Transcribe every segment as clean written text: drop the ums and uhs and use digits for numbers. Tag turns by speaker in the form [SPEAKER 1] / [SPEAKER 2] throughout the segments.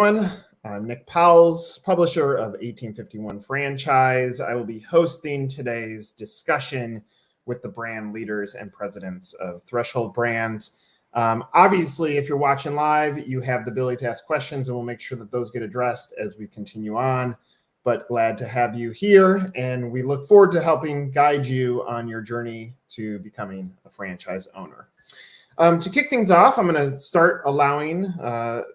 [SPEAKER 1] everyone. I'm Nick Powles, publisher of 1851 Franchise. I will be hosting today's discussion with the brand leaders and presidents of Threshold Brands. Obviously, if you're watching live, you have the ability to ask questions, and we'll make sure that those get addressed as we continue on. But glad to have you here, and we look forward to helping guide you on your journey to becoming a franchise owner. To kick things off, I'm going to start allowing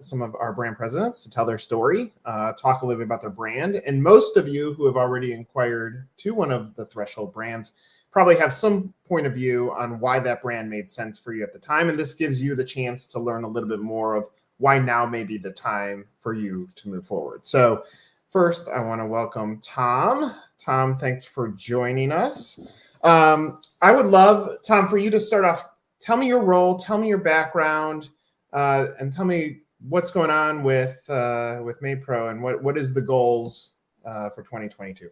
[SPEAKER 1] some of our brand presidents to tell their story, talk a little bit about their brand. And most of you who have already inquired to one of the Threshold brands probably have some point of view on why that brand made sense for you at the time. And this gives you the chance to learn a little bit more of why now may be the time for you to move forward. So first, I want to welcome Tom. Tom, thanks for joining us. I would love, Tom, for you to start off. Tell me your role, tell me your background, and tell me what's going on with MadePro and what is the goals for 2022.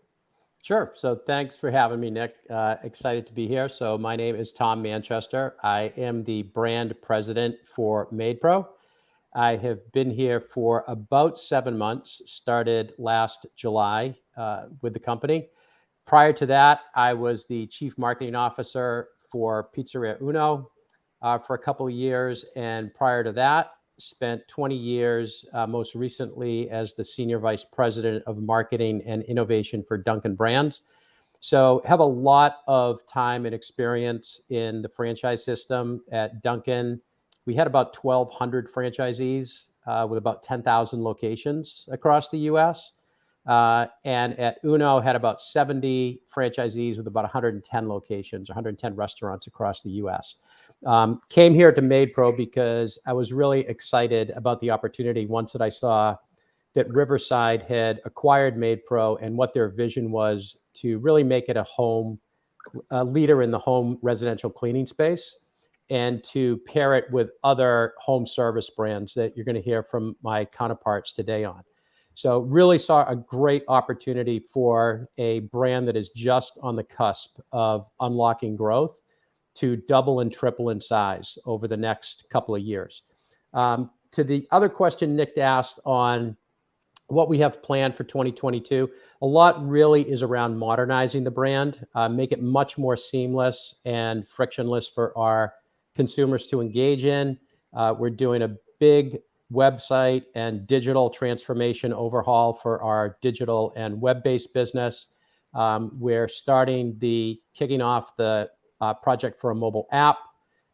[SPEAKER 2] Sure. So thanks for having me, Nick. Excited to be here. So my name is Tom Manchester. I am the brand president for MadePro. I have been here for about 7 months, started last July with the company. Prior to that, I was the chief marketing officer for Pizzeria Uno for a couple of years. And prior to that, spent 20 years, most recently as the senior vice president of marketing and innovation for Dunkin' Brands. So have a lot of time and experience in the franchise system at Dunkin'. We had about 1,200 franchisees with about 10,000 locations across the US. And at Uno had about 70 franchisees with about 110 locations, 110 restaurants across the US. Came here to MadePro because I was really excited about the opportunity once that I saw that Riverside had acquired MadePro and what their vision was to really make it a leader in the home residential cleaning space, and to pair it with other home service brands that you're going to hear from my counterparts today on. So really saw a great opportunity for a brand that is just on the cusp of unlocking growth to double and triple in size over the next couple of years. To the other question Nick asked on what we have planned for 2022, a lot really is around modernizing the brand, make it much more seamless and frictionless for our consumers to engage in. We're doing a big website and digital transformation overhaul for our digital and web-based business. We're kicking off the project for a mobile app.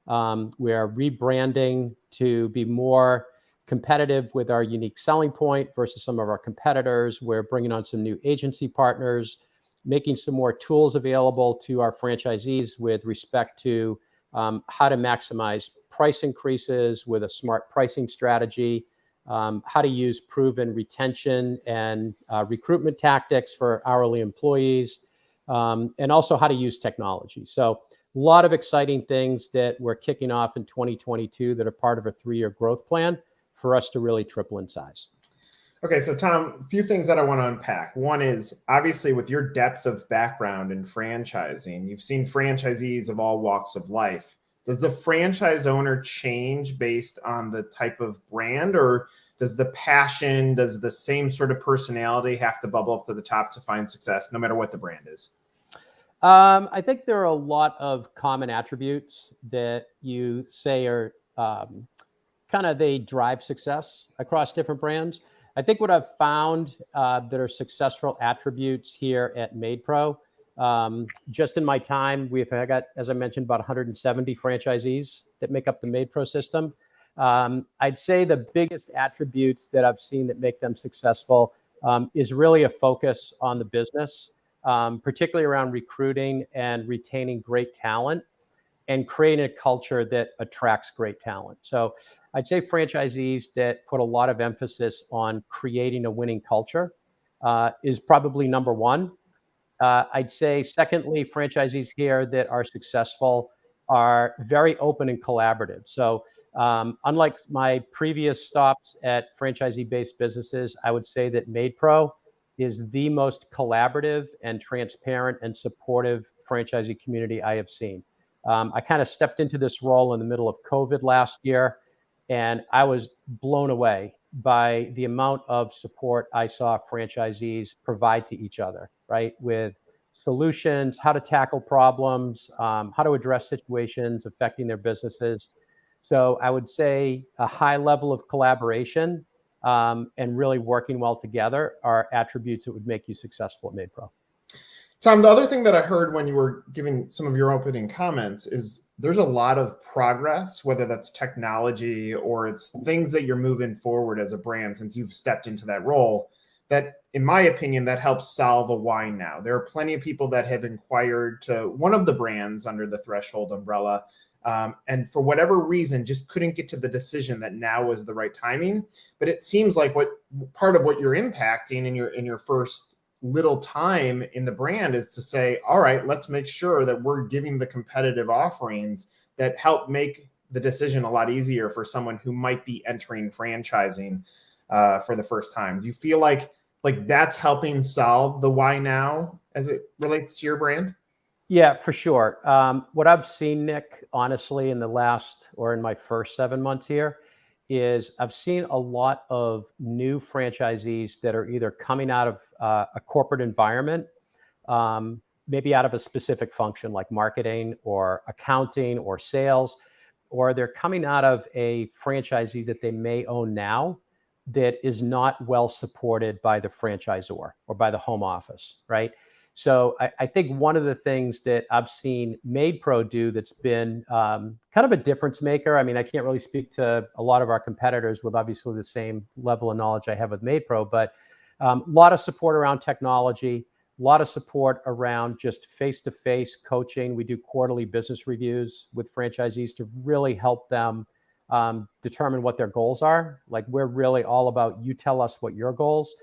[SPEAKER 2] We're rebranding to be more competitive with our unique selling point versus some of our competitors. We're bringing on some new agency partners, making some more tools available to our franchisees with respect to how to maximize price increases with a smart pricing strategy, how to use proven retention and recruitment tactics for hourly employees, and also how to use technology. So a lot of exciting things that we're kicking off in 2022 that are part of a 3-year growth plan for us to really triple in size.
[SPEAKER 1] Okay, so Tom, a few things that I want to unpack. One is, obviously, with your depth of background in franchising, you've seen franchisees of all walks of life. Does the franchise owner change based on the type of brand, or does the passion, does the same sort of personality have to bubble up to the top to find success, no matter what the brand is?
[SPEAKER 2] I think there are a lot of common attributes that you say are they drive success across different brands. I think what I've found that are successful attributes here at MadePro, just in my time, I got, as I mentioned, about 170 franchisees that make up the MadePro system. I'd say the biggest attributes that I've seen that make them successful is really a focus on the business, particularly around recruiting and retaining great talent and creating a culture that attracts great talent. So I'd say franchisees that put a lot of emphasis on creating a winning culture is probably number one. I'd say, secondly, franchisees here that are successful are very open and collaborative. So unlike my previous stops at franchisee-based businesses, I would say that MadePro is the most collaborative and transparent and supportive franchisee community I have seen. I kind of stepped into this role in the middle of COVID last year, and I was blown away by the amount of support I saw franchisees provide to each other, right? With solutions, how to tackle problems, how to address situations affecting their businesses. So I would say a high level of collaboration and really working well together are attributes that would make you successful at MadePro.
[SPEAKER 1] Tom, the other thing that I heard when you were giving some of your opening comments is there's a lot of progress, whether that's technology or it's things that you're moving forward as a brand since you've stepped into that role, that, in my opinion, that helps solve a why now. There are plenty of people that have inquired to one of the brands under the Threshold umbrella, and for whatever reason, just couldn't get to the decision that now was the right timing. But it seems like what part of what you're impacting in your first little time in the brand is to say, all right, let's make sure that we're giving the competitive offerings that help make the decision a lot easier for someone who might be entering franchising for the first time. Do you feel like that's helping solve the why now as it relates to your brand?
[SPEAKER 2] Yeah, for sure. What I've seen, Nick, honestly, in my first 7 months here, is I've seen a lot of new franchisees that are either coming out of a corporate environment, maybe out of a specific function like marketing or accounting or sales, or they're coming out of a franchisee that they may own now that is not well supported by the franchisor or by the home office, right? So I think one of the things that I've seen MadePro do that's been kind of a difference maker. I mean, I can't really speak to a lot of our competitors with obviously the same level of knowledge I have with MadePro, but a lot of support around technology, a lot of support around just face-to-face coaching. We do quarterly business reviews with franchisees to really help them determine what their goals are. Like, we're really all about, you tell us what your goals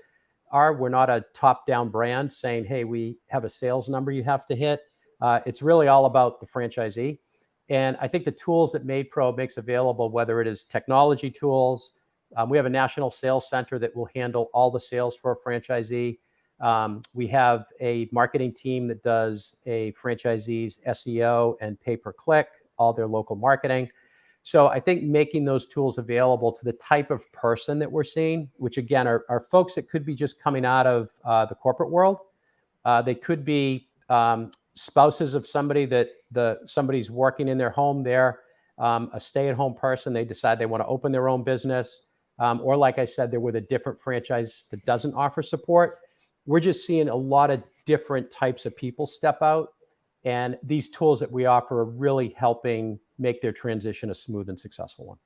[SPEAKER 2] are. We're not a top-down brand saying, hey, we have a sales number you have to hit. It's really all about the franchisee. And I think the tools that MadePro makes available, whether it is technology tools, we have a national sales center that will handle all the sales for a franchisee. We have a marketing team that does a franchisee's SEO and pay-per-click, all their local marketing. So I think making those tools available to the type of person that we're seeing, which again are folks that could be just coming out of the corporate world. They could be spouses of somebody that somebody's working in their home. They're a stay-at-home person. They decide they want to open their own business. Or like I said, they're with a different franchise that doesn't offer support. We're just seeing a lot of different types of people step out. And these tools that we offer are really helping make their transition a smooth and successful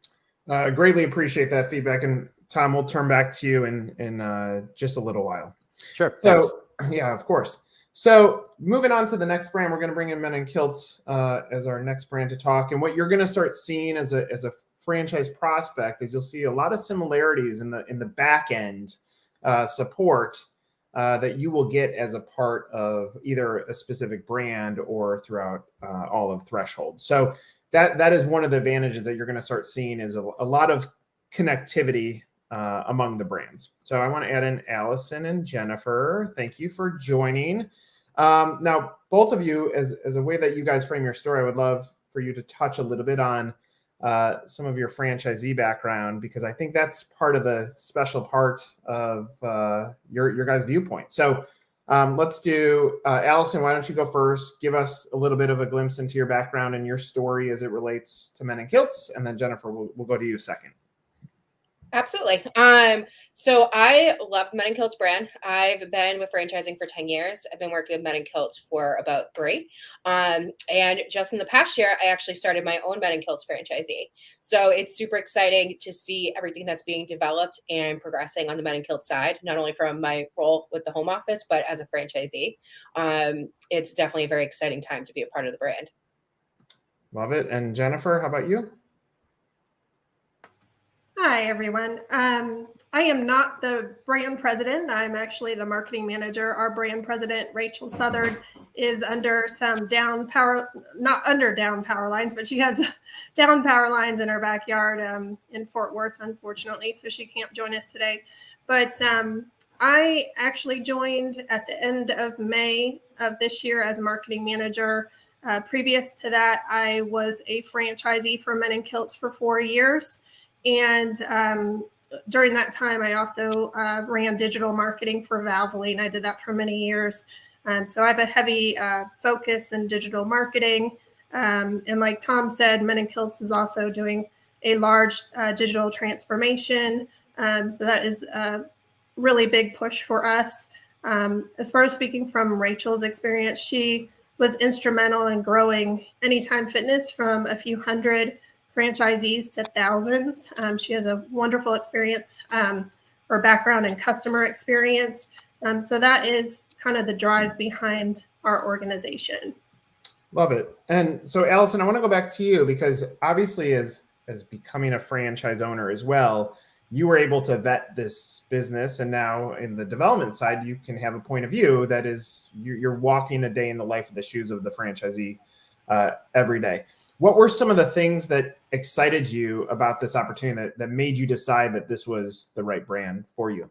[SPEAKER 2] one.
[SPEAKER 1] Greatly appreciate that feedback. And Tom, we'll turn back to you in just a little while.
[SPEAKER 2] Sure.
[SPEAKER 1] So, yeah, of course. So moving on to the next brand, we're going to bring in Men in Kilts as our next brand to talk. And what you're going to start seeing as a franchise prospect is you'll see a lot of similarities in the back end support that you will get as a part of either a specific brand or throughout all of Threshold. So that is one of the advantages that you're going to start seeing is a lot of connectivity among the brands. So I want to add in Allison and Jennifer. Thank you for joining. Now, both of you, as a way that you guys frame your story, I would love for you to touch a little bit on some of your franchisee background, because I think that's part of the special part of your guys' viewpoint. So let's do Allison. Why don't you go first? Give us a little bit of a glimpse into your background and your story as it relates to Men in Kilts, and then Jennifer, we'll go to you second.
[SPEAKER 3] Absolutely. So I love Men in Kilts brand. I've been with franchising for 10 years. I've been working with Men in Kilts for about 3. And just in the past year, I actually started my own Men in Kilts franchisee. So it's super exciting to see everything that's being developed and progressing on the Men in Kilts side, not only from my role with the home office, but as a franchisee. It's definitely a very exciting time to be a part of the brand.
[SPEAKER 1] Love it. And Jennifer, how about you?
[SPEAKER 4] Hi, everyone. I am not the brand president. I'm actually the marketing manager. Our brand president, Rachel Southard, is under some not under down power lines, but she has down power lines in her backyard in Fort Worth, unfortunately, so she can't join us today. But I actually joined at the end of May of this year as marketing manager. Previous to that, I was a franchisee for Men in Kilts for 4 years. And during that time, I also ran digital marketing for Valvoline. I did that for many years. So I have a heavy focus in digital marketing. And like Tom said, Men and Kilts is also doing a large digital transformation. So that is a really big push for us. As far as speaking from Rachel's experience, she was instrumental in growing Anytime Fitness from a few hundred franchisees to thousands. She has a wonderful experience or background in customer experience. So that is kind of the drive behind our organization.
[SPEAKER 1] Love it. And so, Allison, I want to go back to you because obviously as becoming a franchise owner as well, you were able to vet this business. And now in the development side, you can have a point of view that is you're walking a day in the life of the shoes of the franchisee every day. What were some of the things that excited you about this opportunity that made you decide that this was the right brand for you?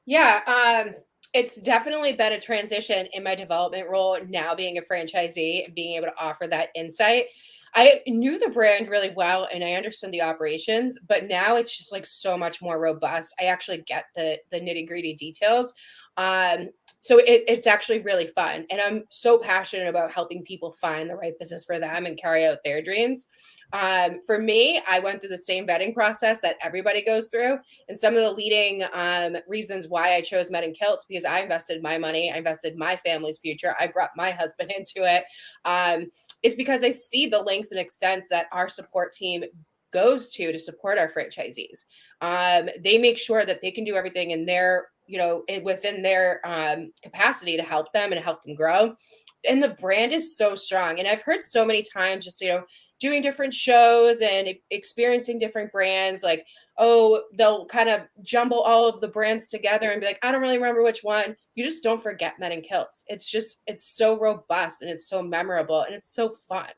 [SPEAKER 3] Yeah, it's definitely been a transition in my development role now being a franchisee and being able to offer that insight. I knew the brand really well and I understood the operations, but now it's just like so much more robust. I actually get the nitty-gritty details. So it's actually really fun. And I'm so passionate about helping people find the right business for them and carry out their dreams. For me, I went through the same vetting process that everybody goes through. And some of the leading reasons why I chose Men and Kilts, because I invested my money, I invested my family's future, I brought my husband into it, is because I see the lengths and extents that our support team goes to support our franchisees. They make sure that they can do everything in their, within their capacity to help them and help them grow. And the brand is so strong. And I've heard so many times just, doing different shows and experiencing different brands, like, oh, they'll kind of jumble all of the brands together and be like, I don't really remember which one. You just don't forget Men and Kilts. It's so robust and it's so memorable and it's so fun.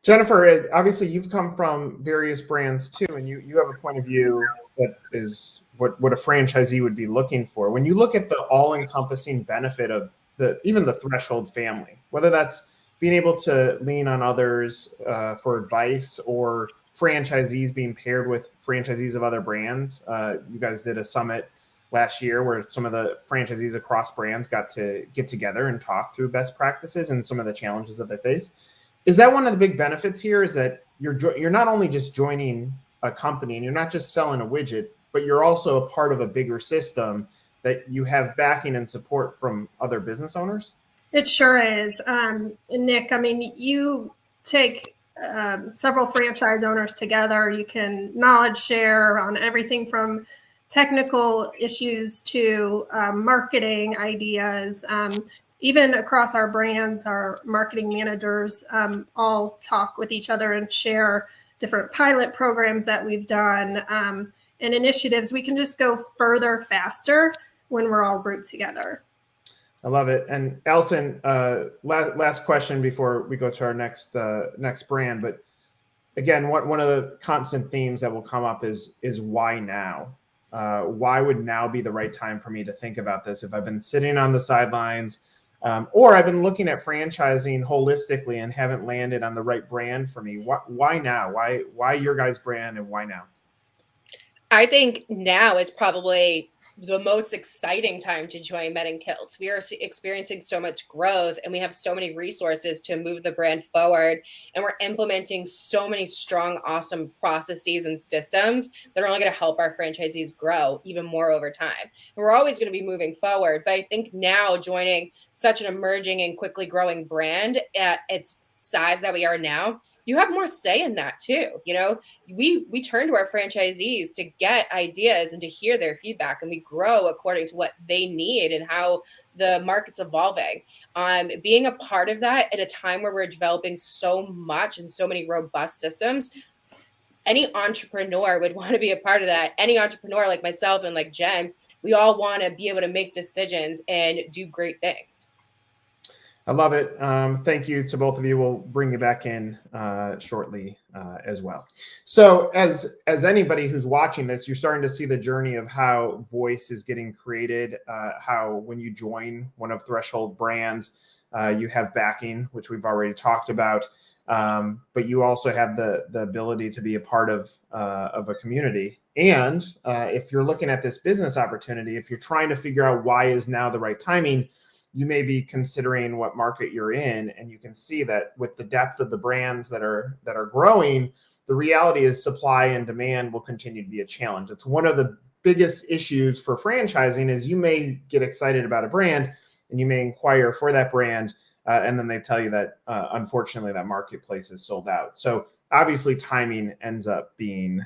[SPEAKER 1] Jennifer, obviously you've come from various brands too, and you have a point of view that is what a franchisee would be looking for. When you look at the all-encompassing benefit of even the Threshold family, whether that's being able to lean on others for advice or franchisees being paired with franchisees of other brands. You guys did a summit last year where some of the franchisees across brands got to get together and talk through best practices and some of the challenges that they face. Is that one of the big benefits here, is that you're not only just joining a company and you're not just selling a widget, but you're also a part of a bigger system that you have backing and support from other business owners?
[SPEAKER 4] It sure is. Nick, I mean, you take several franchise owners together. You can knowledge share on everything from technical issues to marketing ideas. Even across our brands, our marketing managers all talk with each other and share different pilot programs that we've done and initiatives. We can just go further faster when we're all grouped together.
[SPEAKER 1] I love it. And Allison, last question before we go to our next brand. But again, one of the constant themes that will come up is why now? Why would now be the right time for me to think about this? If I've been sitting on the sidelines, or I've been looking at franchising holistically and haven't landed on the right brand for me, why now? Why your guys' brand and why now?
[SPEAKER 3] I think now is probably the most exciting time to join Men and Kilts. We are experiencing so much growth and we have so many resources to move the brand forward. And we're implementing so many strong, awesome processes and systems that are only going to help our franchisees grow even more over time. We're always going to be moving forward. But I think now joining such an emerging and quickly growing brand at its size that we are now, you have more say in that too. We turn to our franchisees to get ideas and to hear their feedback, and we grow according to what they need and how the market's evolving. Being a part of that at a time where we're developing so much and so many robust systems, any entrepreneur would want to be a part of that. Any entrepreneur like myself and like Jen, we all want to be able to make decisions and do great things.
[SPEAKER 1] I love it. Thank you to both of you. We'll bring you back in shortly as well. So as anybody who's watching this, you're starting to see the journey of how voice is getting created, how when you join one of Threshold brands, You have backing, which we've already talked about, but you also have the ability to be a part of a community. And if you're looking at this business opportunity, if you're trying to figure out why is now the right timing, you may be considering what market you're in, and you can see that with the depth of the brands that are growing, the reality is supply and demand will continue to be a challenge. It's one of the biggest issues for franchising is you may get excited about a brand and you may inquire for that brand, and then they tell you that unfortunately that marketplace is sold out. So obviously timing ends up being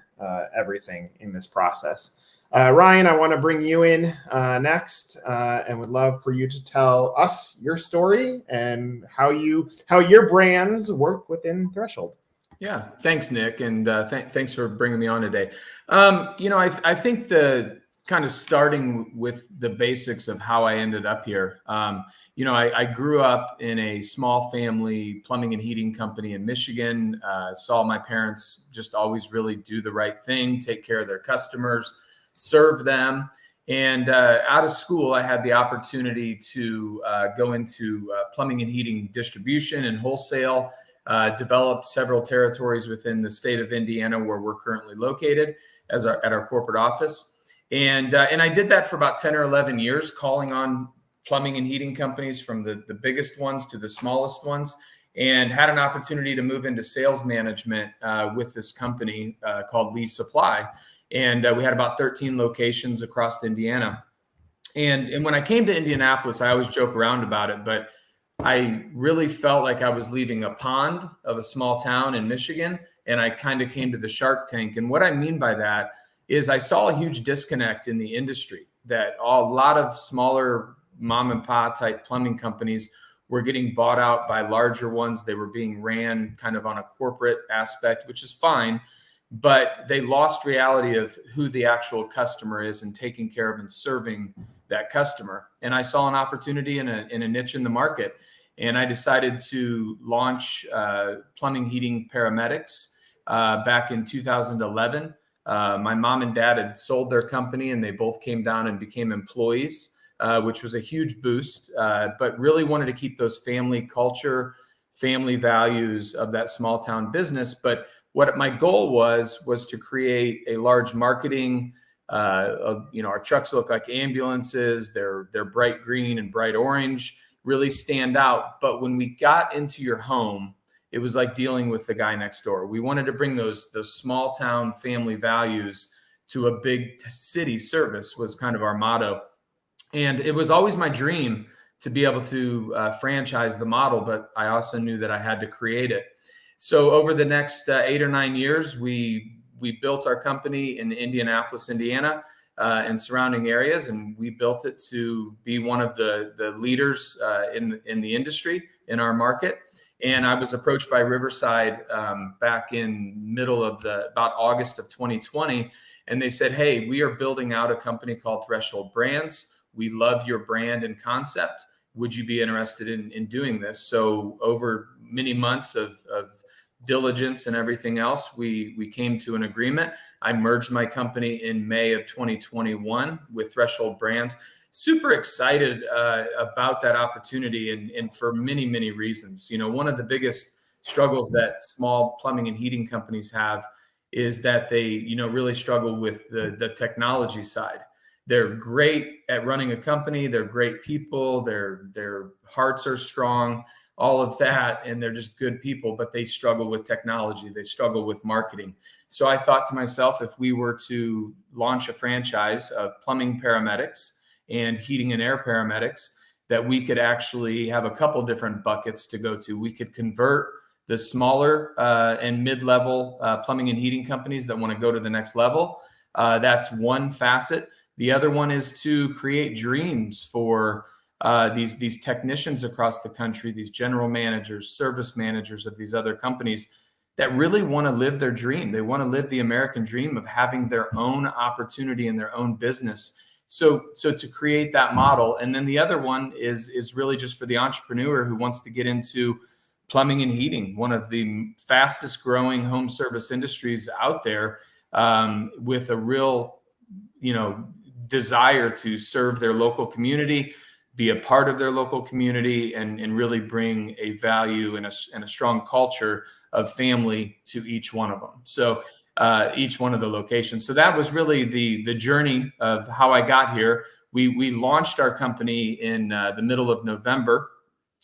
[SPEAKER 1] everything in this process. Ryan, I want to bring you in next, and would love for you to tell us your story and how your brands work within Threshold.
[SPEAKER 5] Yeah, thanks, Nick, and thanks for bringing me on today. I think the kind of starting with the basics of how I ended up here. I grew up in a small family plumbing and heating company in Michigan. Saw my parents just always really do the right thing, take care of their customers, serve them. And out of school, I had the opportunity to go into plumbing and heating distribution and wholesale. Developed several territories within the state of Indiana where we're currently located at our corporate office. And I did that for about 10 or 11 years, calling on plumbing and heating companies from the biggest ones to the smallest ones, and had an opportunity to move into sales management with this company called Lee Supply. And we had about 13 locations across Indiana. And when I came to Indianapolis, I always joke around about it, but I really felt like I was leaving a pond of a small town in Michigan, and I kind of came to the Shark Tank. And what I mean by that is I saw a huge disconnect in the industry, that a lot of smaller mom and pop type plumbing companies were getting bought out by larger ones. They were being ran kind of on a corporate aspect, which is fine, but they lost reality of who the actual customer is and taking care of and serving that customer. And I saw an opportunity in a niche in the market. And I decided to launch plumbing, heating, paramedics back in 2011. My mom and dad had sold their company and they both came down and became employees, which was a huge boost, but really wanted to keep those family culture, family values of that small town business. But what my goal was to create a large marketing. Our trucks look like ambulances. They're bright green and bright orange, really stand out. But when we got into your home, it was like dealing with the guy next door. We wanted to bring those small town family values to a big city service was kind of our motto. And it was always my dream to be able to franchise the model, but I also knew that I had to create it. So over the next 8 or 9 years, we built our company in Indianapolis, Indiana, and surrounding areas, and we built it to be one of the leaders in the industry in our market. And I was approached by Riverside back in middle of about August of 2020, and they said, "Hey, we are building out a company called Threshold Brands. We love your brand and concept. Would you be interested in doing this?" So over many months of diligence and everything else, we came to an agreement. I merged my company in May of 2021 with Threshold Brands. Super excited about that opportunity and for many, many reasons. One of the biggest struggles that small plumbing and heating companies have is that they, really struggle with the technology side. They're great at running a company. They're great people. Their hearts are strong, all of that, and they're just good people, but they struggle with technology. They struggle with marketing. So I thought to myself, if we were to launch a franchise of plumbing paramedics and heating and air paramedics, that we could actually have a couple different buckets to go to. We could convert the smaller and mid-level plumbing and heating companies that want to go to the next level. That's one facet. The other one is to create dreams for these technicians across the country, these general managers, service managers of these other companies that really want to live their dream. They want to live the American dream of having their own opportunity in their own business. So to create that model. And then the other one is really just for the entrepreneur who wants to get into plumbing and heating, one of the fastest growing home service industries out there, with a real, desire to serve their local community, be a part of their local community, and really bring a value and a strong culture of family to each one of them. So each one of the locations. So that was really the journey of how I got here. We launched our company in the middle of November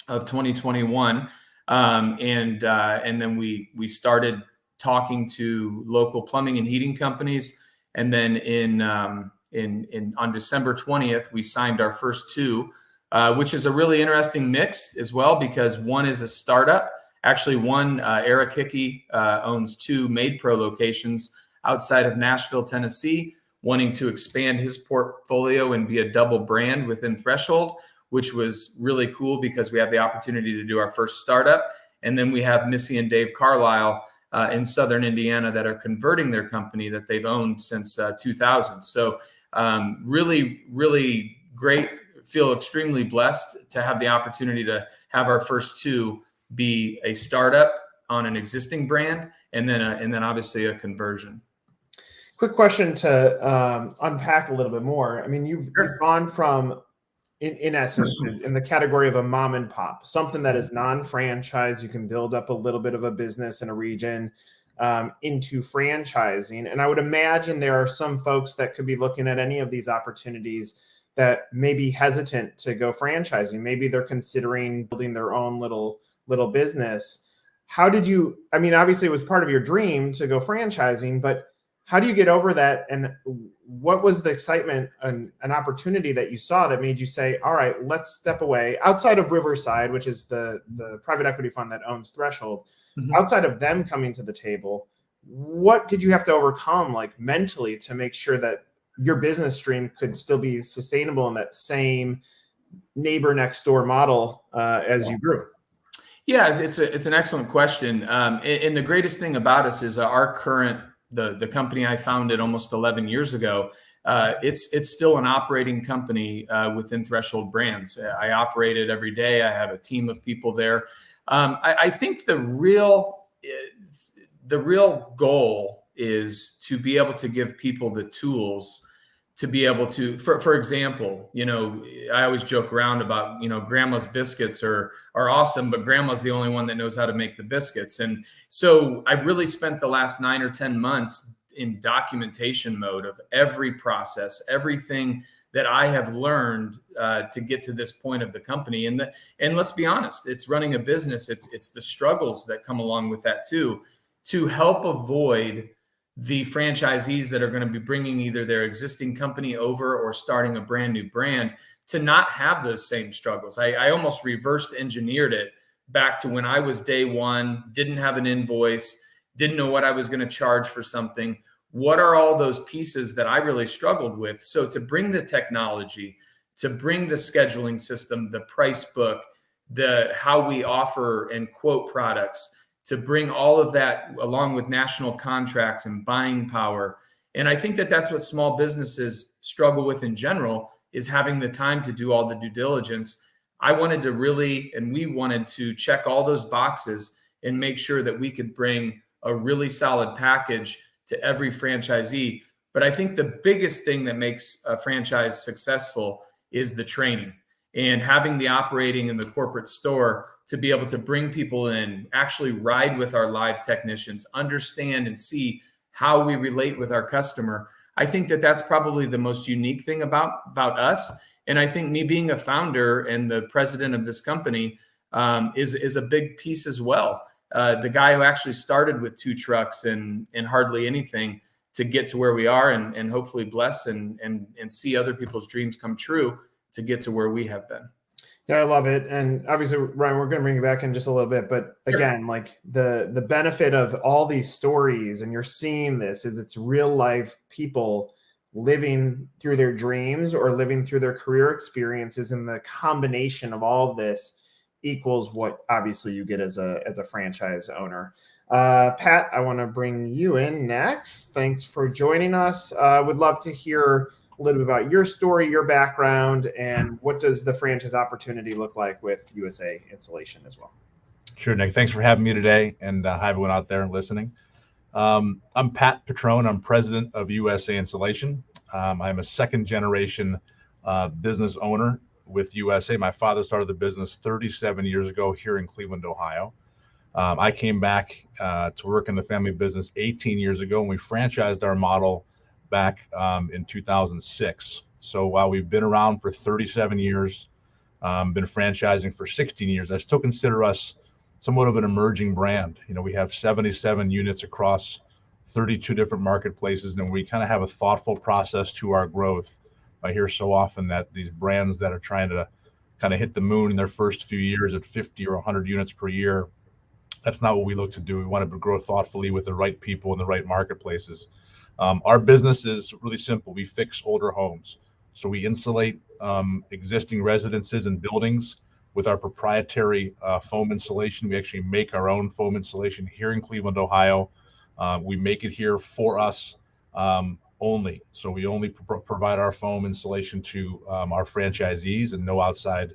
[SPEAKER 5] of 2021. And then we started talking to local plumbing and heating companies. And then on December 20th, we signed our first two, which is a really interesting mix as well, because one is a startup. Actually, Eric Hickey owns 2 MadePro locations outside of Nashville, Tennessee, wanting to expand his portfolio and be a double brand within Threshold, which was really cool because we have the opportunity to do our first startup. And then we have Missy and Dave Carlisle in Southern Indiana that are converting their company that they've owned since 2000. So really, really great. Feel extremely blessed to have the opportunity to have our first 2 be a startup on an existing brand, and then obviously a conversion.
[SPEAKER 1] Quick question to unpack a little bit more. I mean, you've gone from, in essence, in the category of a mom and pop, something that is non-franchise. You can build up a little bit of a business in a region into franchising. And I would imagine there are some folks that could be looking at any of these opportunities that may be hesitant to go franchising. Maybe they're considering building their own little business. How did you, I mean, obviously it was part of your dream to go franchising, but how do you get over that? And what was the excitement and an opportunity that you saw that made you say, all right, let's step away outside of Riverside, which is the private equity fund that owns Threshold, outside of them coming to the table? What did you have to overcome, like mentally, to make sure that your business stream could still be sustainable in that same neighbor next door model as you grew?
[SPEAKER 5] Yeah, it's an excellent question. And the greatest thing about us is our current, the company I founded almost 11 years ago, it's still an operating company within Threshold Brands. I operate it every day. I have a team of people there. I think the real goal is to be able to give people the tools to be able to, for example, I always joke around about, grandma's biscuits are awesome, but grandma's the only one that knows how to make the biscuits. And so I've really spent the last 9 or 10 months in documentation mode of every process, everything that I have learned to get to this point of the company. And let's be honest, it's running a business. It's the struggles that come along with that too, to help avoid the franchisees that are going to be bringing either their existing company over or starting a brand new brand to not have those same struggles. I almost reversed engineered it back to when I was day one, didn't have an invoice, didn't know what I was going to charge for something. What are all those pieces that I really struggled with? So to bring the technology, to bring the scheduling system, the price book, how we offer and quote products, to bring all of that along with national contracts and buying power. And I think that that's what small businesses struggle with in general, is having the time to do all the due diligence. I wanted to we wanted to check all those boxes and make sure that we could bring a really solid package to every franchisee. But I think the biggest thing that makes a franchise successful is the training and having the operating in the corporate store to be able to bring people in, actually ride with our live technicians, understand and see how we relate with our customer. I think that that's probably the most unique thing about us. And I think me being a founder and the president of this company is a big piece as well. The guy who actually started with 2 trucks and hardly anything to get to where we are and hopefully bless and see other people's dreams come true to get to where we have been.
[SPEAKER 1] Yeah, I love it. And obviously, Ryan, we're going to bring you back in just a little bit. But again, like the benefit of all these stories, and you're seeing this, is it's real life people living through their dreams or living through their career experiences. And the combination of all of this equals what obviously you get as a franchise owner. Pat, I want to bring you in next. Thanks for joining us. Would love to hear a little bit about your story, your background, and what does the franchise opportunity look like with USA Insulation as well?
[SPEAKER 6] Sure, Nick. Thanks for having me today, and hi, everyone out there listening. I'm Pat Petrone. I'm president of USA Insulation. I'm a second-generation business owner with USA. My father started the business 37 years ago here in Cleveland, Ohio. I came back to work in the family business 18 years ago, and we franchised our model back in 2006. So while we've been around for 37 years, been franchising for 16 years, I still consider us somewhat of an emerging brand. You know, we have 77 units across 32 different marketplaces, and we kind of have a thoughtful process to our growth. I hear so often that these brands that are trying to kind of hit the moon in their first few years at 50 or 100 units per year, that's not what we look to do. We want to grow thoughtfully with the right people in the right marketplaces. Our business is really simple. We fix older homes. So we insulate existing residences and buildings with our proprietary foam insulation. We actually make our own foam insulation here in Cleveland, Ohio. We make it here for us only. So we only provide our foam insulation to our franchisees and no outside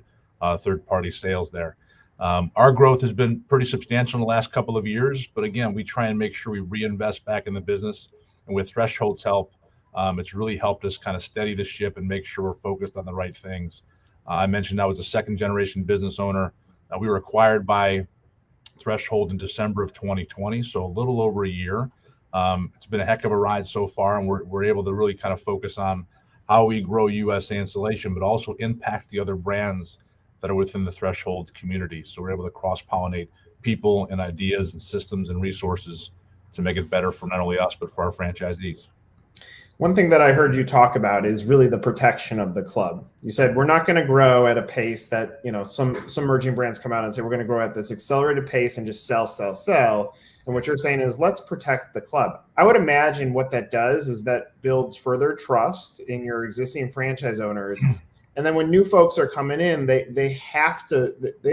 [SPEAKER 6] third-party sales there. Our growth has been pretty substantial in the last couple of years, but again, we try and make sure we reinvest back in the business. And with Threshold's help, it's really helped us kind of steady the ship and make sure we're focused on the right things. I mentioned I was a second-generation business owner. We were acquired by Threshold in December of 2020, so a little over a year. It's been a heck of a ride so far, and we're able to really kind of focus on how we grow USA Insulation, but also impact the other brands that are within the Threshold community. So we're able to cross-pollinate people and ideas and systems and resources to make it better for not only us, but for our franchisees.
[SPEAKER 1] One thing that I heard you talk about is really the protection of the club. You said we're not going to grow at a pace that, you know, some emerging brands come out and say we're going to grow at this accelerated pace and just sell. And what you're saying is let's protect the club. I would imagine what that does is that builds further trust in your existing franchise owners. And then when new folks are coming in, they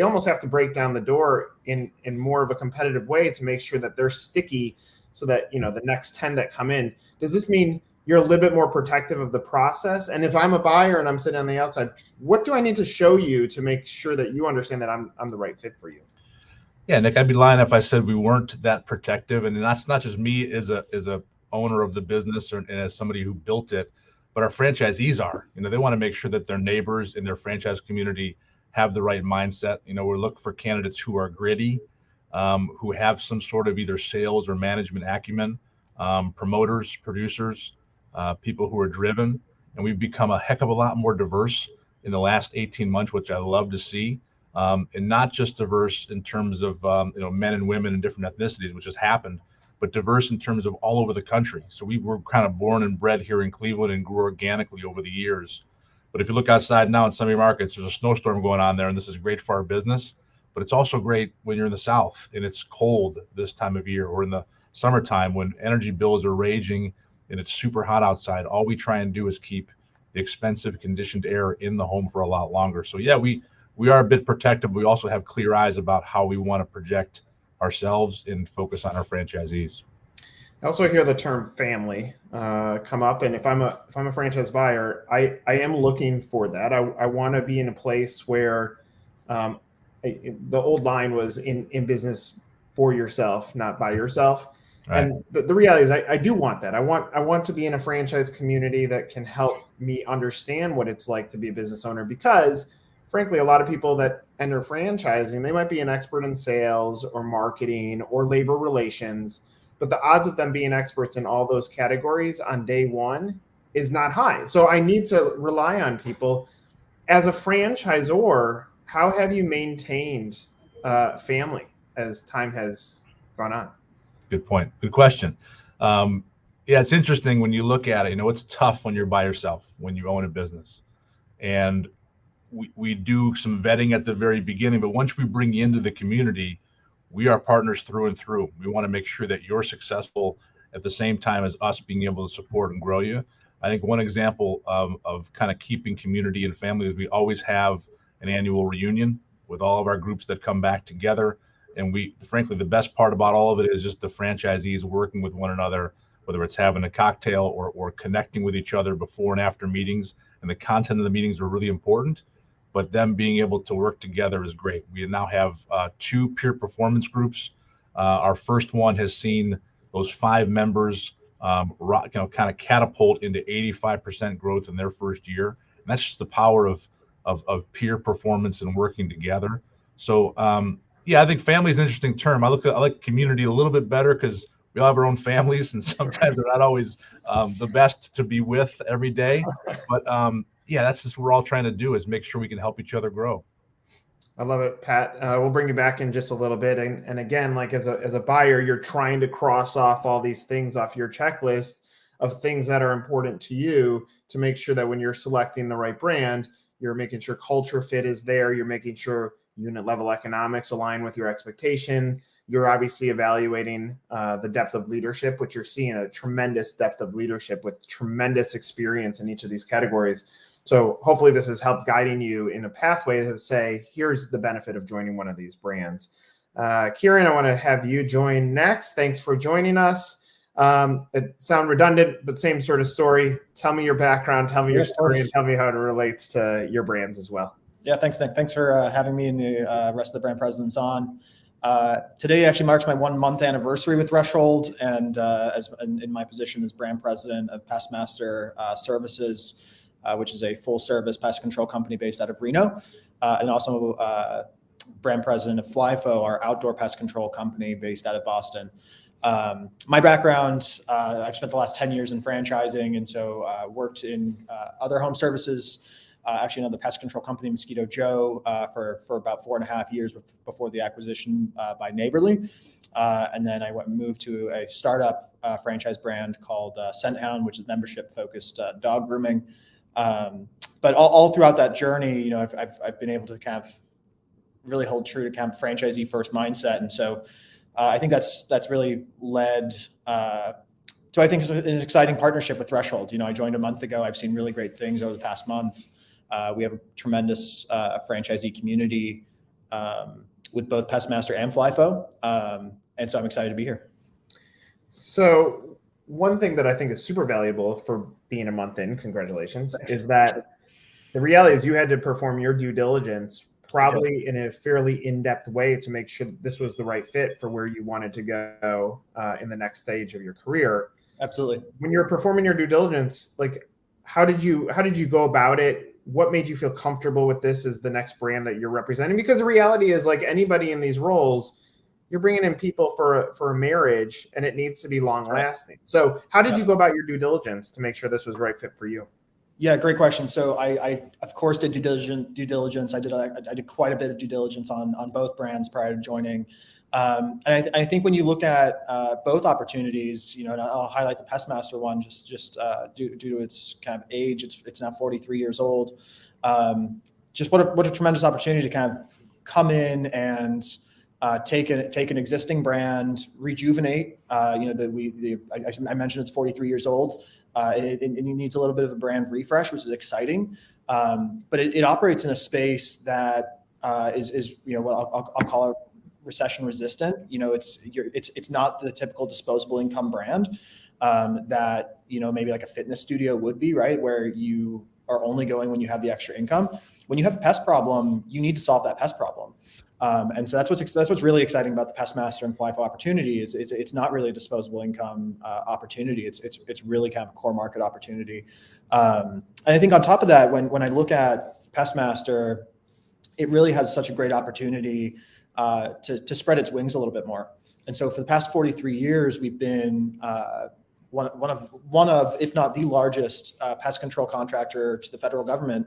[SPEAKER 1] almost have to break down the door in more of a competitive way to make sure that they're sticky so that, you know, the next 10 that come in. Does this mean you're a little bit more protective of the process? And if I'm a buyer and I'm sitting on the outside, what do I need to show you to make sure that you understand that I'm the right fit for you?
[SPEAKER 6] Yeah, Nick, I'd be lying if I said we weren't that protective. And that's not just me as a owner of the business and as somebody who built it, but our franchisees are. You know, they want to make sure that their neighbors in their franchise community have the right mindset. You know, we're looking for candidates who are gritty, who have some sort of either sales or management acumen, promoters, producers, people who are driven. And we've become a heck of a lot more diverse in the last 18 months, which I love to see. And not just diverse in terms of men and women and different ethnicities, which has happened, but diverse in terms of all over the country. So we were kind of born and bred here in Cleveland and grew organically over the years. But if you look outside now in some of your markets, there's a snowstorm going on there, and this is great for our business. But it's also great when you're in the South and it's cold this time of year, or in the summertime when energy bills are raging and it's super hot outside. All we try and do is keep the expensive conditioned air in the home for a lot longer. So yeah, we are a bit protective. We also have clear eyes about how we want to project ourselves and focus on our franchisees.
[SPEAKER 1] I also hear the term family come up, and if I'm a franchise buyer, I am looking for that. I want to be in a place where the old line was in business for yourself, not by yourself. Right. And the reality is I do want that. I want to be in a franchise community that can help me understand what it's like to be a business owner, because frankly, a lot of people that enter franchising, they might be an expert in sales or marketing or labor relations, but the odds of them being experts in all those categories on day one is not high. So I need to rely on people. As a franchisor, how have you maintained family as time has gone on?
[SPEAKER 6] Good point. Good question. Yeah, it's interesting when you look at it. You know, it's tough when you're by yourself, when you own a business. And we do some vetting at the very beginning, but once we bring you into the community, we are partners through and through. We want to make sure that you're successful at the same time as us being able to support and grow you. I think one example of kind of keeping community and family is we always have an annual reunion with all of our groups that come back together. And frankly, the best part about all of it is just the franchisees working with one another, whether it's having a cocktail or connecting with each other before and after meetings. And the content of the meetings are really important, but them being able to work together is great. We now have 2 peer performance groups. Our first one has seen those 5 members, kind of catapult into 85% growth in their first year. And that's just the power of of peer performance and working together. So yeah, I think family is an interesting term. I like community a little bit better because we all have our own families, and sometimes they're not always the best to be with every day. But yeah, that's just what we're all trying to do, is make sure we can help each other grow.
[SPEAKER 1] I love it, Pat. We'll bring you back in just a little bit. And again, like as a buyer, you're trying to cross off all these things off your checklist of things that are important to you to make sure that when you're selecting the right brand, you're making sure culture fit is there. You're making sure unit level economics align with your expectation. You're obviously evaluating the depth of leadership, which you're seeing a tremendous depth of leadership with tremendous experience in each of these categories. So hopefully this has helped guiding you in a pathway to say, here's the benefit of joining one of these brands. Kieran, I want to have you join next. Thanks for joining us. It sounds redundant, but same sort of story. Tell me your background, tell me your story, and tell me how it relates to your brands as well.
[SPEAKER 7] Yeah, thanks, Nick. Thanks for having me and the rest of the brand presidents on. Today actually marks my 1 month anniversary with Threshold, and in my position as brand president of Pestmaster Services, which is a full service pest control company based out of Reno, and also brand president of FlyFo, our outdoor pest control company based out of Boston. My background, I've spent the last 10 years in franchising, and so worked in other home services, actually another pest control company, Mosquito Joe, for about 4.5 years before the acquisition by Neighborly. And then I moved to a startup franchise brand called Scent Hound, which is membership focused dog grooming. But all throughout that journey, I've been able to kind of really hold true to kind of franchisee first mindset. And so I think that's really led to, I think, an exciting partnership with Threshold. I joined a month ago. I've seen really great things over the past month. We have a tremendous franchisee community with both Pestmaster and FlyFo. And so I'm excited to be here.
[SPEAKER 1] So one thing that I think is super valuable for being a month in, congratulations, is that the reality is you had to perform your due diligence probably in a fairly in-depth way to make sure this was the right fit for where you wanted to go in the next stage of your career.
[SPEAKER 7] Absolutely.
[SPEAKER 1] When you're performing your due diligence, like how did you go about it? What made you feel comfortable with this as the next brand that you're representing? Because the reality is, like anybody in these roles, you're bringing in people for a marriage, and it needs to be long lasting. So how did you go about your due diligence to make sure this was the right fit for you?
[SPEAKER 7] Yeah, great question. So I of course did due diligence. I did quite a bit of due diligence on both brands prior to joining. And I think when you look at both opportunities, and I'll highlight the Pestmaster one just due to its kind of age. It's now 43 years old. Just what a tremendous opportunity to kind of come in and take an existing brand, rejuvenate. I mentioned it's 43 years old. It needs a little bit of a brand refresh, which is exciting. But it operates in a space that is what I'll call it recession resistant. It's not the typical disposable income brand that maybe like a fitness studio would be, right? Where you are only going when you have the extra income. When you have a pest problem, you need to solve that pest problem. And so that's what's really exciting about the Pestmaster and FlyFo opportunity is it's not really a disposable income opportunity. It's really kind of a core market opportunity. And I think on top of that, when I look at Pestmaster, it really has such a great opportunity to spread its wings a little bit more. And so for the past 43 years, we've been one of, if not the largest pest control contractor to the federal government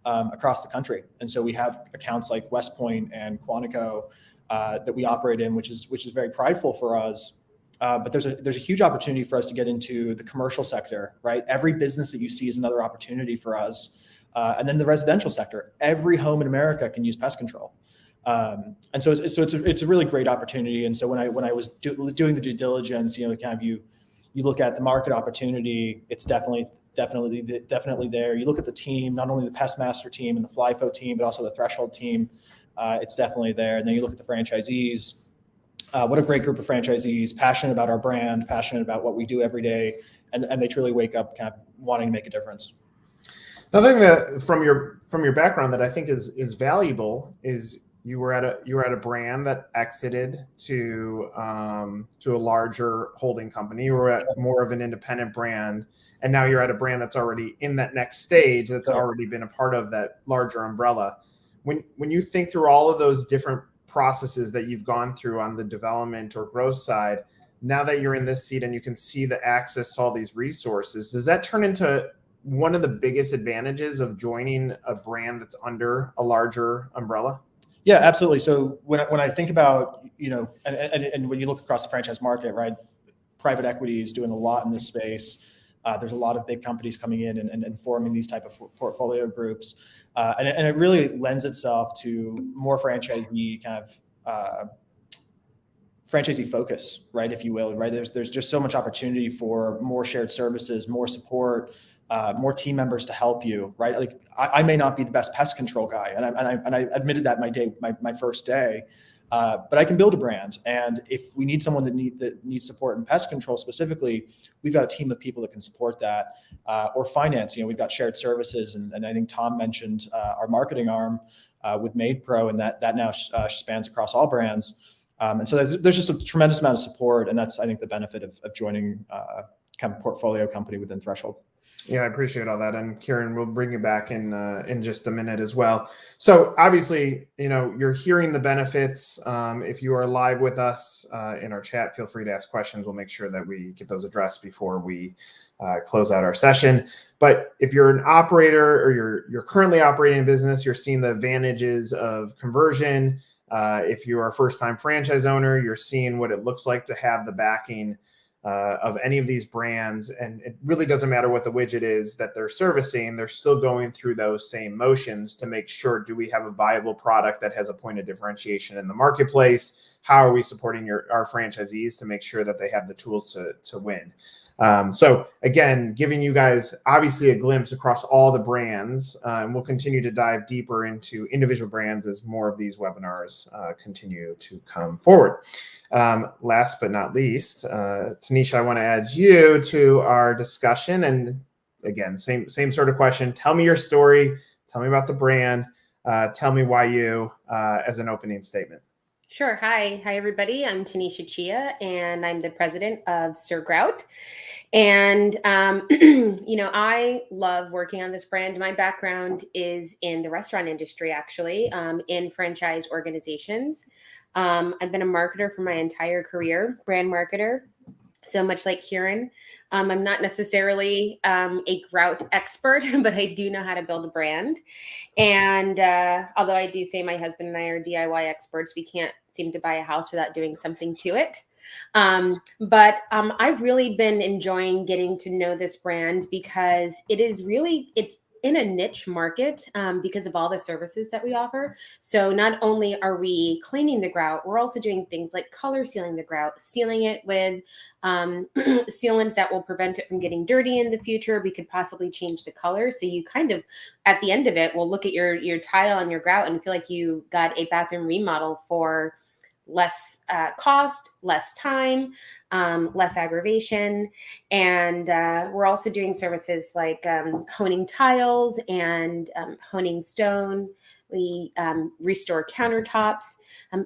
[SPEAKER 7] across the country. And so we have accounts like West Point and Quantico that we operate in, which is very prideful for us. But there's a huge opportunity for us to get into the commercial sector, right? Every business that you see is another opportunity for us. And then the residential sector, every home in America can use pest control. And so it's a really great opportunity. And so when I was doing the due diligence, kind of you look at the market opportunity, it's definitely there. You look at the team, not only the Pestmaster team and the FlyFo team, but also the Threshold team. It's definitely there. And then you look at the franchisees. What a great group of franchisees, passionate about our brand, passionate about what we do every day, and they truly wake up kind of wanting to make a difference.
[SPEAKER 1] Another thing that from your background that I think is valuable is you were at a brand that exited to a larger holding company. You were at more of an independent brand, and now you're at a brand that's already in that next stage, that's already been a part of that larger umbrella. When you think through all of those different processes that you've gone through on the development or growth side, now that you're in this seat and you can see the access to all these resources, does that turn into one of the biggest advantages of joining a brand that's under a larger umbrella?
[SPEAKER 7] Yeah, absolutely. So when I think about, and when you look across the franchise market, right, private equity is doing a lot in this space. There's a lot of big companies coming in and forming these type of portfolio groups. And it really lends itself to more franchisee kind of franchisee focus, right, if you will, right? There's just so much opportunity for more shared services, more support, more team members to help you, right? Like I may not be the best pest control guy, and I admitted that my first day, but I can build a brand. And if we need someone that needs support in pest control specifically, we've got a team of people that can support that. Or finance, we've got shared services, and I think Tom mentioned our marketing arm with MadePro, and that now spans across all brands. And so there's just a tremendous amount of support, and that's, I think, the benefit of joining kind of portfolio company within Threshold.
[SPEAKER 1] Yeah, I appreciate all that. And Kieran, we'll bring you back in just a minute as well. So obviously, you're hearing the benefits. If you are live with us in our chat, feel free to ask questions. We'll make sure that we get those addressed before we close out our session. But if you're an operator or you're currently operating a business, you're seeing the advantages of conversion. If you're a first-time franchise owner, you're seeing what it looks like to have the backing of any of these brands. And it really doesn't matter what the widget is that they're servicing, they're still going through those same motions to make sure, do we have a viable product that has a point of differentiation in the marketplace? How are we supporting our franchisees to make sure that they have the tools to win? So again, giving you guys obviously a glimpse across all the brands, and we'll continue to dive deeper into individual brands as more of these webinars continue to come forward. Last but not least, Tanisha, I want to add you to our discussion. And again, same sort of question. Tell me your story. Tell me about the brand. Tell me why you, as an opening statement.
[SPEAKER 3] Sure. Hi, everybody. I'm Tanisha Chia, and I'm the president of Sir Grout. And, I love working on this brand. My background is in the restaurant industry, actually, in franchise organizations. I've been a marketer for my entire career, brand marketer. So much like Kieran, I'm not necessarily a grout expert, but I do know how to build a brand. And although I do say my husband and I are DIY experts, we can't seem to buy a house without doing something to it. But I've really been enjoying getting to know this brand because it's in a niche market because of all the services that we offer. So not only are we cleaning the grout, we're also doing things like color sealing the grout, sealing it with sealants that will prevent it from getting dirty in the future. We could possibly change the color. So you kind of, at the end of it, will look at your tile and your grout and feel like you got a bathroom remodel for less cost, less time, less aggravation. And we're also doing services like honing tiles and honing stone. We restore countertops,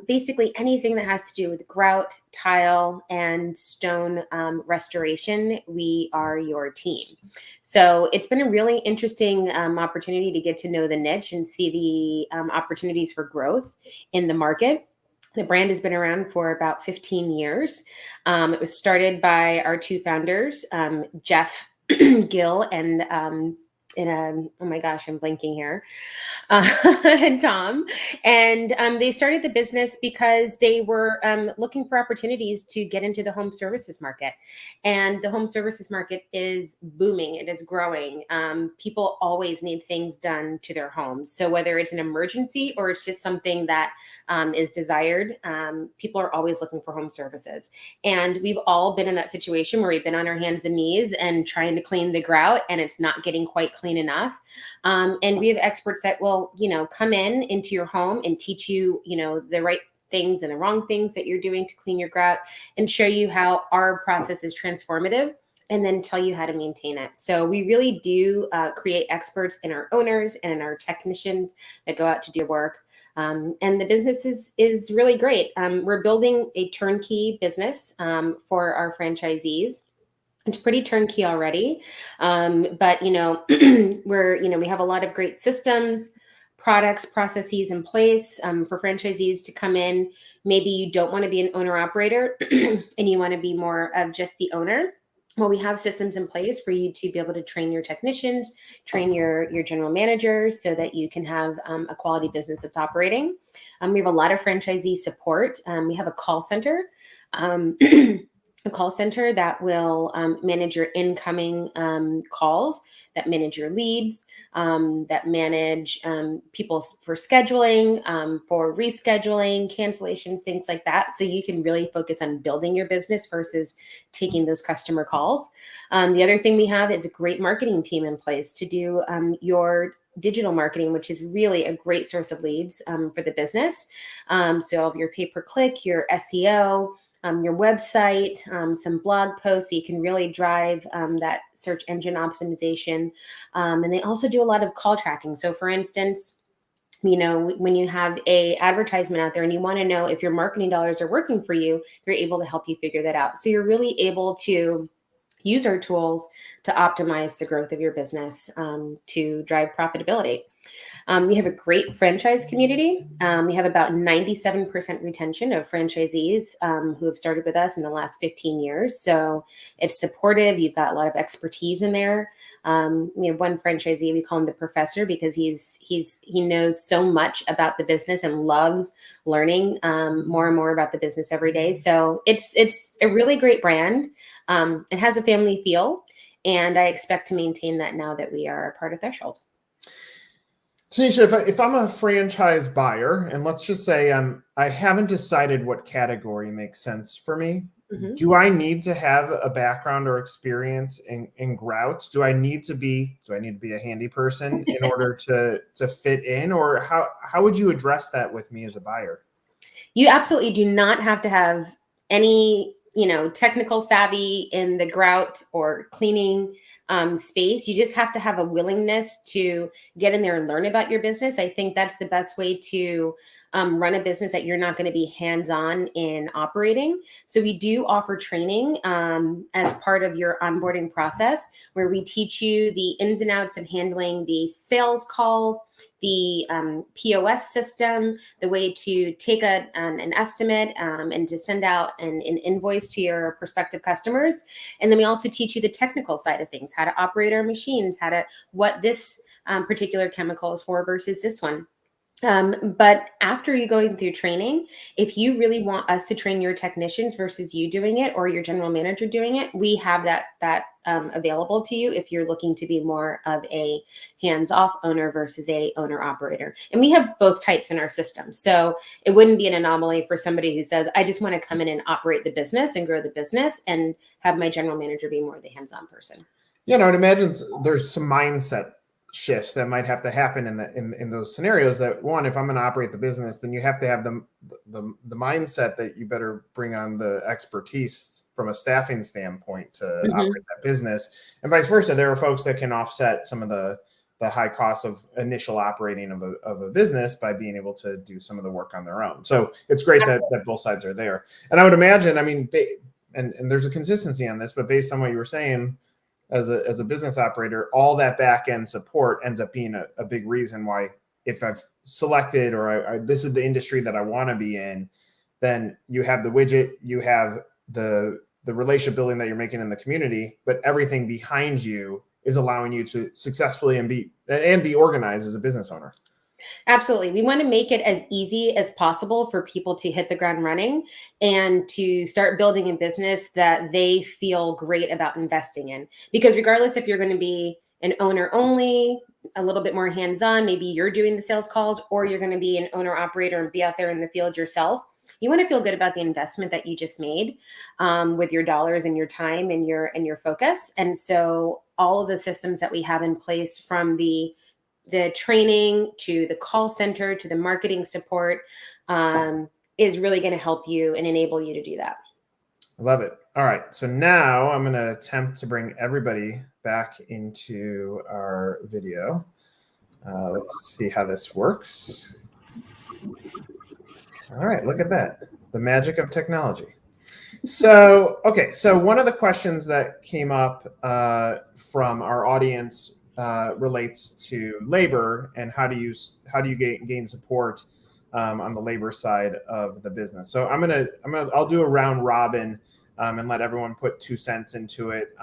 [SPEAKER 3] basically anything that has to do with grout, tile, and stone restoration. We are your team. So it's been a really interesting opportunity to get to know the niche and see the opportunities for growth in the market. The brand has been around for about 15 years. It was started by our two founders, Jeff Gill and oh my gosh, I'm blanking here, and Tom. And they started the business because they were looking for opportunities to get into the home services market. And the home services market is booming. It is growing. People always need things done to their homes. So whether it's an emergency or it's just something that is desired, people are always looking for home services. And we've all been in that situation where we've been on our hands and knees and trying to clean the grout, and it's not getting quite clean enough. And we have experts that will, come into your home and teach you, the right things and the wrong things that you're doing to clean your grout and show you how our process is transformative and then tell you how to maintain it. So we really do create experts in our owners and in our technicians that go out to do work. And the business is really great. We're building a turnkey business for our franchisees. It's pretty turnkey already, but we have a lot of great systems, products, processes in place for franchisees to come in. Maybe you don't want to be an owner operator and you want to be more of just the owner. Well, we have systems in place for you to be able to train your technicians, train your general managers so that you can have a quality business that's operating. We have a lot of franchisee support. We have a call center. A call center that will manage your incoming calls, that manage your leads, that manage people for scheduling, for rescheduling, cancellations, things like that. So you can really focus on building your business versus taking those customer calls. The other thing we have is a great marketing team in place to do your digital marketing, which is really a great source of leads for the business. So of your pay-per-click, your SEO, your website, some blog posts, so you can really drive that search engine optimization. And they also do a lot of call tracking. So for instance, when you have a advertisement out there and you want to know if your marketing dollars are working for you, they're able to help you figure that out. So you're really able to use our tools to optimize the growth of your business to drive profitability. We have a great franchise community. We have about 97% retention of franchisees who have started with us in the last 15 years. So it's supportive. You've got a lot of expertise in there. We have one franchisee, we call him the professor because he knows so much about the business and loves learning more and more about the business every day. So it's a really great brand. It has a family feel, and I expect to maintain that now that we are a part of Threshold.
[SPEAKER 1] Tanisha, if I'm a franchise buyer, and let's just say I haven't decided what category makes sense for me, do I need to have a background or experience in grout? Do I need to be a handy person in order to fit in, or how would you address that with me as a buyer?
[SPEAKER 3] You absolutely do not have to have any technical savvy in the grout or cleaning space. You just have to have a willingness to get in there and learn about your business. I think that's the best way to run a business that you're not going to be hands-on in operating. So we do offer training as part of your onboarding process, where we teach you the ins and outs of handling the sales calls, the POS system, the way to take an estimate and to send out an invoice to your prospective customers. And then we also teach you the technical side of things, how to operate our machines, what this particular chemical is for versus this one. But after you going through training, if you really want us to train your technicians versus you doing it or your general manager doing it, we have that available to you if you're looking to be more of a hands-off owner versus a owner-operator. And we have both types in our system. So it wouldn't be an anomaly for somebody who says, I just want to come in and operate the business and grow the business and have my general manager be more the hands-on person.
[SPEAKER 1] Yeah, no, I'd imagine there's some mindset shifts that might have to happen in those scenarios. That one, if I'm going to operate the business, then you have to have the mindset that you better bring on the expertise from a staffing standpoint to operate that business, and vice versa. There are folks that can offset some of the high costs of initial operating of a business by being able to do some of the work on their own. So it's great that both sides are there. And I would imagine, and there's a consistency on this, but based on what you were saying, as a business operator, all that back end support ends up being a big reason why, if I've selected or this is the industry that I want to be in, then you have the widget, you have the relationship building that you're making in the community, but everything behind you is allowing you to successfully and be organized as a business owner.
[SPEAKER 3] Absolutely. We want to make it as easy as possible for people to hit the ground running and to start building a business that they feel great about investing in. Because regardless if you're going to be an owner only, a little bit more hands-on, maybe you're doing the sales calls, or you're going to be an owner operator and be out there in the field yourself, you want to feel good about the investment that you just made with your dollars and your time and your focus. And so all of the systems that we have in place, from the training to the call center to the marketing support, is really going to help you and enable you to do that.
[SPEAKER 1] I love it. All right. So now I'm going to attempt to bring everybody back into our video. Let's see how this works. All right. Look at that. The magic of technology. So, okay. So one of the questions that came up from our audience relates to labor and how do you gain support on the labor side of the business. So I'll do a round robin and let everyone put 2 cents into it.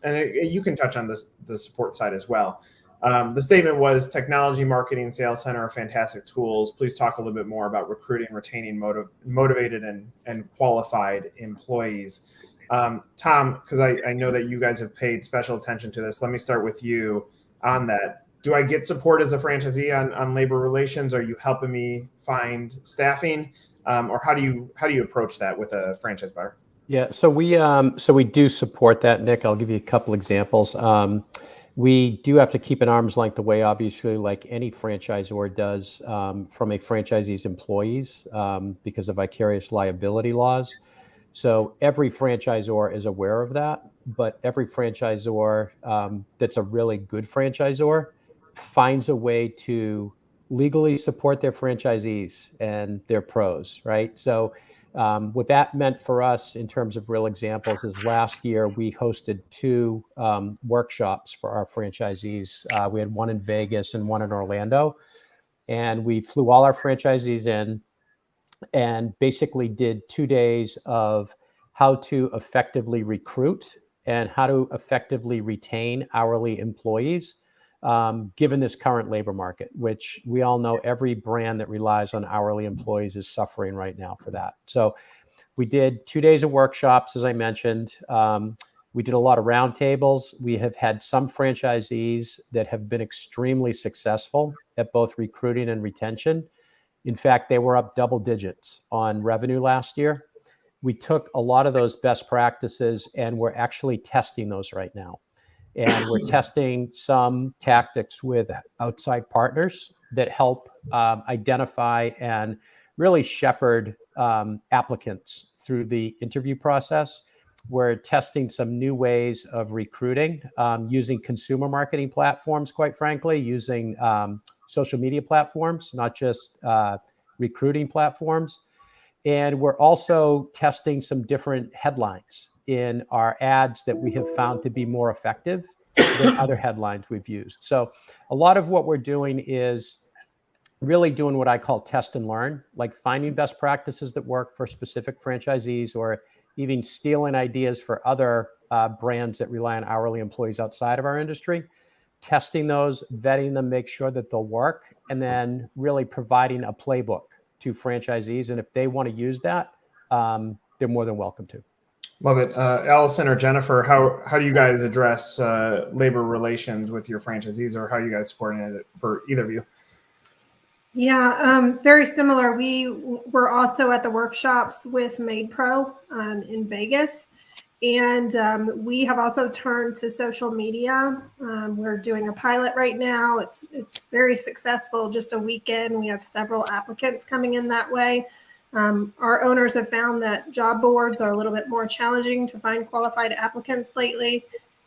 [SPEAKER 1] You can touch on the support side as well. The statement was technology, marketing, sales center are fantastic tools. Please talk a little bit more about recruiting, retaining motivated and qualified employees. Tom, because I know that you guys have paid special attention to this. Let me start with you on that. Do I get support as a franchisee on labor relations? Are you helping me find staffing? Or how do you approach that with a franchise buyer?
[SPEAKER 2] Yeah, so we do support that, Nick. I'll give you a couple examples. We do have to keep an arm's length away, obviously, like any franchisor does from a franchisee's employees because of vicarious liability laws. So every franchisor is aware of that, but every franchisor that's a really good franchisor finds a way to legally support their franchisees and their pros, right? So what that meant for us in terms of real examples is last year we hosted 2 workshops for our franchisees. We had one in Vegas and one in Orlando, and we flew all our franchisees in and basically did 2 days of how to effectively recruit and how to effectively retain hourly employees, given this current labor market, which we all know every brand that relies on hourly employees is suffering right now for that. So we did 2 days of workshops, as I mentioned. We did a lot of roundtables. We have had some franchisees that have been extremely successful at both recruiting and retention. In fact, they were up double digits on revenue last year. We took a lot of those best practices and we're actually testing those right now. And we're testing some tactics with outside partners that help identify and really shepherd applicants through the interview process. We're testing some new ways of recruiting using consumer marketing platforms, quite frankly, using social media platforms, not just recruiting platforms. And we're also testing some different headlines in our ads that we have found to be more effective than other headlines we've used. So a lot of what we're doing is really doing what I call test and learn, like finding best practices that work for specific franchisees or even stealing ideas for other brands that rely on hourly employees outside of our industry, testing those, vetting them, make sure that they'll work, and then really providing a playbook to franchisees. And if they want to use that, they're more than welcome to.
[SPEAKER 1] Love it. Allison or Jennifer, how do you guys address labor relations with your franchisees, or how are you guys supporting it for either of you?
[SPEAKER 4] Yeah, very similar. We were also at the workshops with MadePro in Vegas, and we have also turned to social media. We're doing a pilot right now. It's very successful. Just a weekend, we have several applicants coming in that way. Our owners have found that job boards are a little bit more challenging to find qualified applicants lately,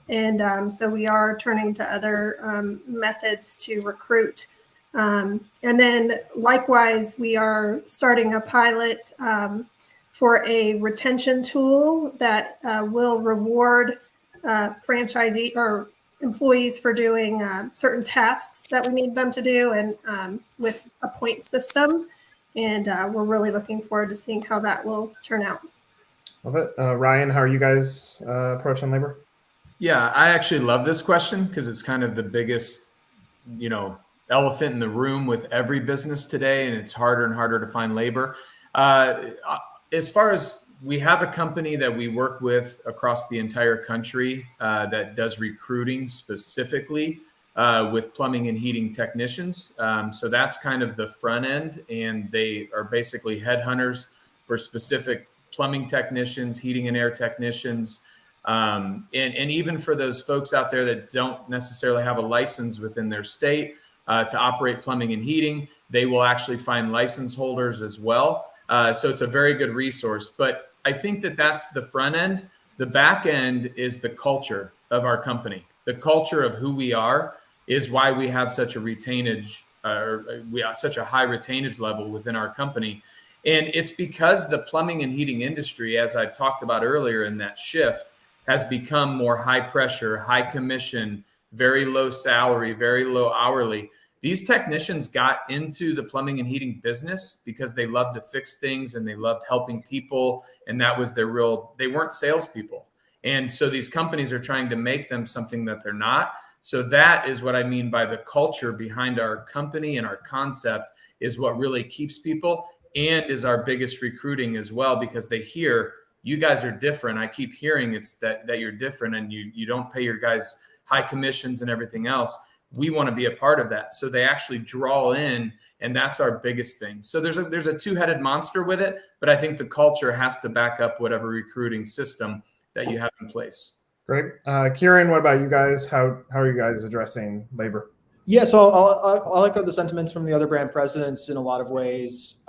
[SPEAKER 4] and so we are turning to other methods to recruit. And then likewise, we are starting a pilot for a retention tool that will reward franchisee or employees for doing certain tasks that we need them to do, and with a point system. And we're really looking forward to seeing how that will turn out.
[SPEAKER 1] Love it. Ryan, how are you guys approaching labor?
[SPEAKER 5] Yeah, I actually love this question because it's kind of the biggest, elephant in the room with every business today, and it's harder and harder to find labor. As far as we have a company that we work with across the entire country that does recruiting specifically with plumbing and heating technicians. So that's kind of the front end, and they are basically headhunters for specific plumbing technicians, heating and air technicians, and even for those folks out there that don't necessarily have a license within their state to operate plumbing and heating, they will actually find license holders as well. So it's a very good resource. But I think that that's the front end. The back end is the culture of our company. The culture of who we are is why we have such a retainage, we have such a high retainage level within our company. And it's because the plumbing and heating industry, as I talked about earlier in that shift, has become more high pressure, high commission, very low salary, very low hourly. These technicians got into the plumbing and heating business because they loved to fix things and they loved helping people. And that was their they weren't salespeople. And so these companies are trying to make them something that they're not. So that is what I mean by the culture behind our company and our concept is what really keeps people and is our biggest recruiting as well, because they hear, you guys are different. I keep hearing it's that you're different and you don't pay your guys high commissions and everything else. We want to be a part of that. So they actually draw in, and that's our biggest thing. So there's a two-headed monster with it, but I think the culture has to back up whatever recruiting system that you have in place.
[SPEAKER 1] Great. Kieran, what about you guys? How are you guys addressing labor?
[SPEAKER 7] Yeah, so I'll echo the sentiments from the other brand presidents in a lot of ways.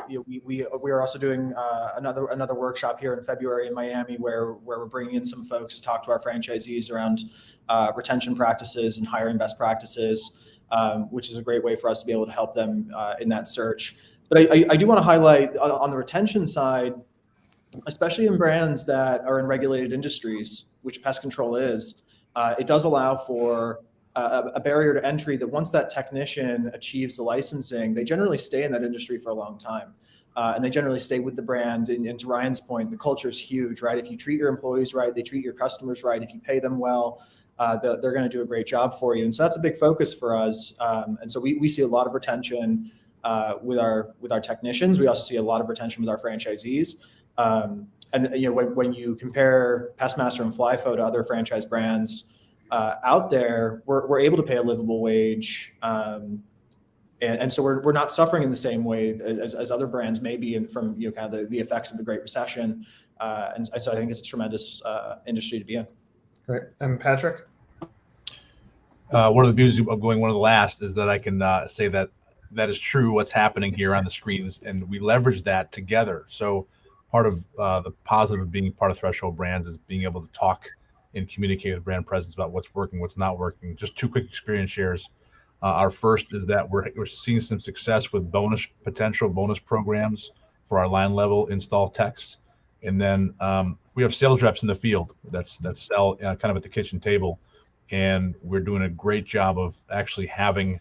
[SPEAKER 7] We are also doing another workshop here in February in Miami where we're bringing in some folks to talk to our franchisees around retention practices and hiring best practices, which is a great way for us to be able to help them in that search. But I do want to highlight on the retention side, especially in brands that are in regulated industries, which pest control is, it does allow for a barrier to entry that once that technician achieves the licensing, they generally stay in that industry for a long time. And they generally stay with the brand. And to Ryan's point, the culture is huge, right? If you treat your employees right, they treat your customers right. If you pay them well, they're going to do a great job for you. And so that's a big focus for us. And so we see a lot of retention with our technicians. We also see a lot of retention with our franchisees. And when you compare Pestmaster and FlyFo to other franchise brands out there, we're able to pay a livable wage, and so we're not suffering in the same way as other brands may be from kind of the effects of the Great Recession, and so I think it's a tremendous industry to be in.
[SPEAKER 1] Great. And Patrick?
[SPEAKER 6] One of the beauties of going one of the last is that I can say that is true. What's happening here on the screens, and we leverage that together. So part of the positive of being part of Threshold Brands is being able to talk and communicate with brand presidents about what's working, what's not working. Just two quick experience shares. Our first is that we're seeing some success with potential bonus programs for our line level install techs. And then we have sales reps in the field that sell kind of at the kitchen table. And we're doing a great job of actually having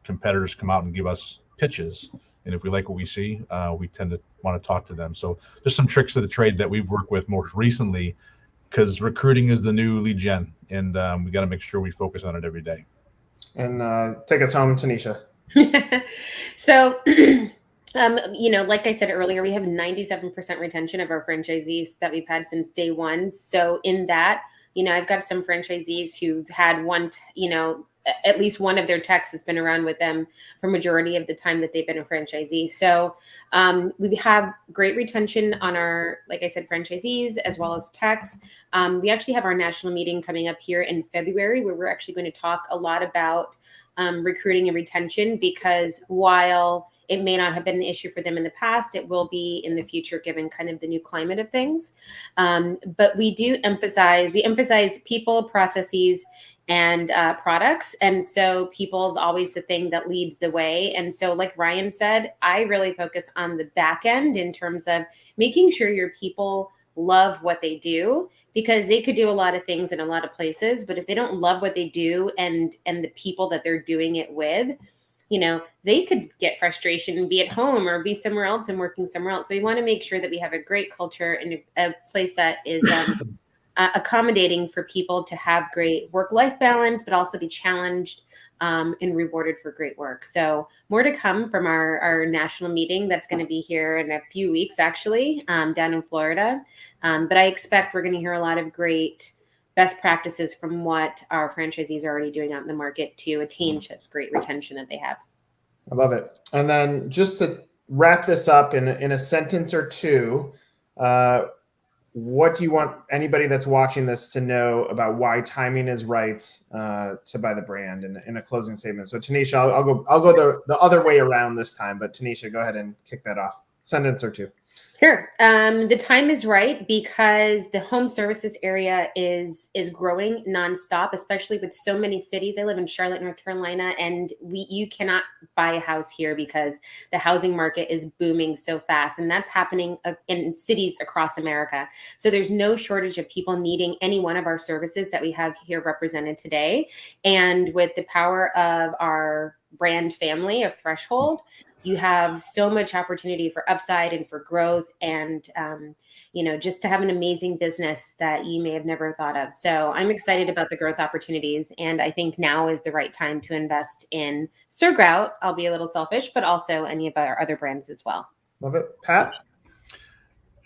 [SPEAKER 6] competitors come out and give us pitches. And if we like what we see, we tend to want to talk to them. So there's some tricks of the trade that we've worked with most recently, because recruiting is the new lead gen, and we got to make sure we focus on it every day.
[SPEAKER 1] And take us home, Tanisha.
[SPEAKER 3] So, like I said earlier, we have 97% retention of our franchisees that we've had since day one. So in that, I've got some franchisees who've had at least one of their techs has been around with them for majority of the time that they've been a franchisee. So we have great retention on our, like I said, franchisees as well as techs. We actually have our national meeting coming up here in February where we're actually going to talk a lot about recruiting and retention, because while it may not have been an issue for them in the past, it will be in the future given kind of the new climate of things. But we emphasize people, processes, and products. And so people is always the thing that leads the way. And so like Ryan said, I really focus on the back end in terms of making sure your people love what they do, because they could do a lot of things in a lot of places, but if they don't love what they do and the people that they're doing it with, they could get frustration and be at home or be somewhere else and working somewhere else. So we want to make sure that we have a great culture and a place that is accommodating for people to have great work-life balance, but also be challenged and rewarded for great work. So more to come from our national meeting that's going to be here in a few weeks, actually, down in Florida. But I expect we're going to hear a lot of great best practices from what our franchisees are already doing out in the market to attain this great retention that they have.
[SPEAKER 1] I love it. And then just to wrap this up in a sentence or two, what do you want anybody that's watching this to know about why timing is right to buy the brand in a closing statement? So Tanisha, I'll go the other way around this time, but Tanisha, go ahead and kick that off. sentence or two.
[SPEAKER 8] Sure. The time is right because the home services area is growing nonstop, especially with so many cities. I live in Charlotte, North Carolina, and you cannot buy a house here because the housing market is booming so fast, and that's happening in cities across America. So there's no shortage of people needing any one of our services that we have here represented today. And with the power of our brand family of Threshold, you have so much opportunity for upside and for growth and, just to have an amazing business that you may have never thought of. So I'm excited about the growth opportunities. And I think now is the right time to invest in Surgrout. I'll be a little selfish, but also any of our other brands as well.
[SPEAKER 1] Love it. Pat?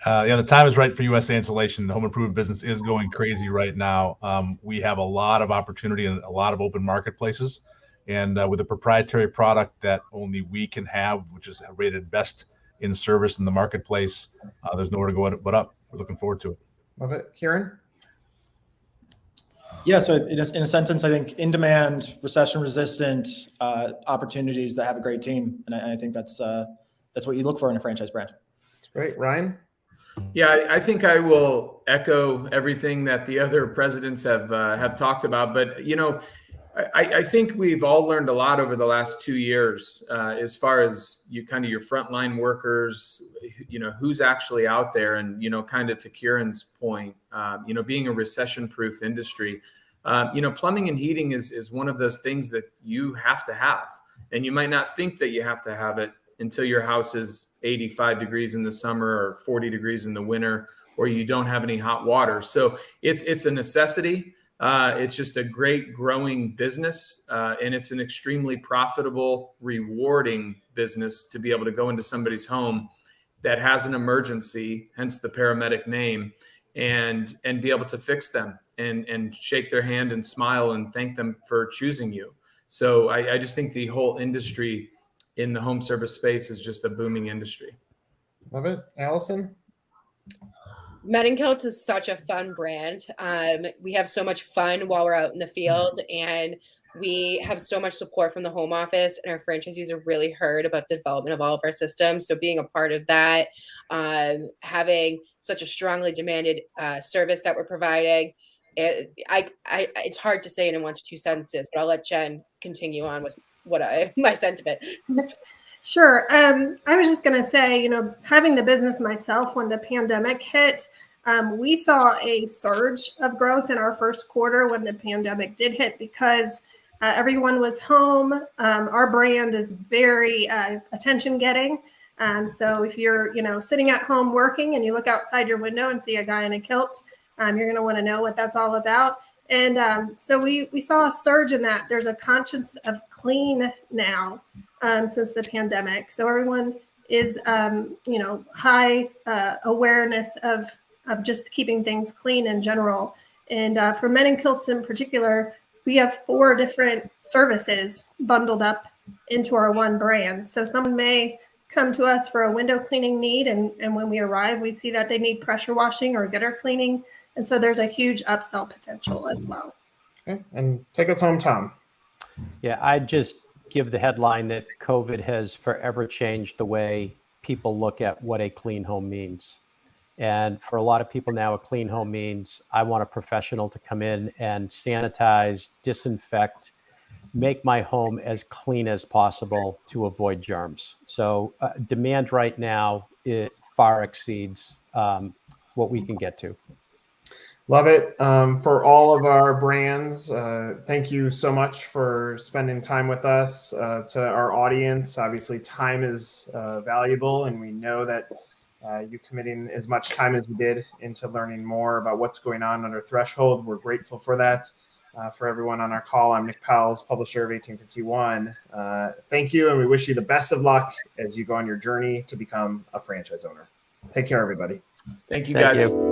[SPEAKER 6] The time is right for USA Insulation. The home improvement business is going crazy right now. We have a lot of opportunity and a lot of open marketplaces. And with a proprietary product that only we can have, which is rated best in service in the marketplace, there's nowhere to go but up. We're looking forward to it.
[SPEAKER 1] Love it. Kieran?
[SPEAKER 7] Yeah, so in a sentence, I think in-demand, recession-resistant opportunities that have a great team, and I think that's what you look for in a franchise brand.
[SPEAKER 1] That's great. Ryan?
[SPEAKER 5] Yeah, I think I will echo everything that the other presidents have talked about, but I think we've all learned a lot over the last 2 years as far as your frontline workers, who's actually out there. And, kind of to Kieran's point, being a recession-proof industry, plumbing and heating is one of those things that you have to have. And you might not think that you have to have it until your house is 85 degrees in the summer or 40 degrees in the winter, or you don't have any hot water. So it's a necessity. It's just a great growing business, and it's an extremely profitable, rewarding business to be able to go into somebody's home that has an emergency, hence the paramedic name, and be able to fix them and shake their hand and smile and thank them for choosing you. So I just think the whole industry in the home service space is just a booming industry.
[SPEAKER 1] Love it. Allison?
[SPEAKER 3] Kilts is such a fun brand. We have so much fun while we're out in the field, and we have so much support from the home office, and our franchisees are really heard about the development of all of our systems. So being a part of that, having such a strongly demanded service that we're providing, it's hard to say in 1 to 2 sentences, but I'll let Jen continue on with my sentiment.
[SPEAKER 4] Sure. I was just going to say, having the business myself when the pandemic hit, we saw a surge of growth in our first quarter when the pandemic did hit because everyone was home. Our brand is very attention getting. So if you're, sitting at home working and you look outside your window and see a guy in a kilt, you're going to want to know what that's all about. And so we saw a surge in that. There's a conscience of clean now since the pandemic. So everyone is, high awareness of just keeping things clean in general. And for Men & Kilts in particular, we have 4 different services bundled up into our one brand. So someone may come to us for a window cleaning need, and when we arrive, we see that they need pressure washing or gutter cleaning. And so there's a huge upsell potential as well.
[SPEAKER 1] Okay. And take us home, Tom.
[SPEAKER 2] Yeah, I'd just give the headline that COVID has forever changed the way people look at what a clean home means. And for a lot of people now, a clean home means I want a professional to come in and sanitize, disinfect, make my home as clean as possible to avoid germs. So demand right now, it far exceeds what we can get to.
[SPEAKER 1] Love it. For all of our brands, thank you so much for spending time with us. To our audience, obviously time is valuable, and we know that you committing as much time as you did into learning more about what's going on under Threshold. We're grateful for that. For everyone on our call, I'm Nick Powell, publisher of 1851. Thank you, and we wish you the best of luck as you go on your journey to become a franchise owner. Take care, everybody.
[SPEAKER 5] Thank you,
[SPEAKER 2] Thank
[SPEAKER 5] guys.
[SPEAKER 2] you.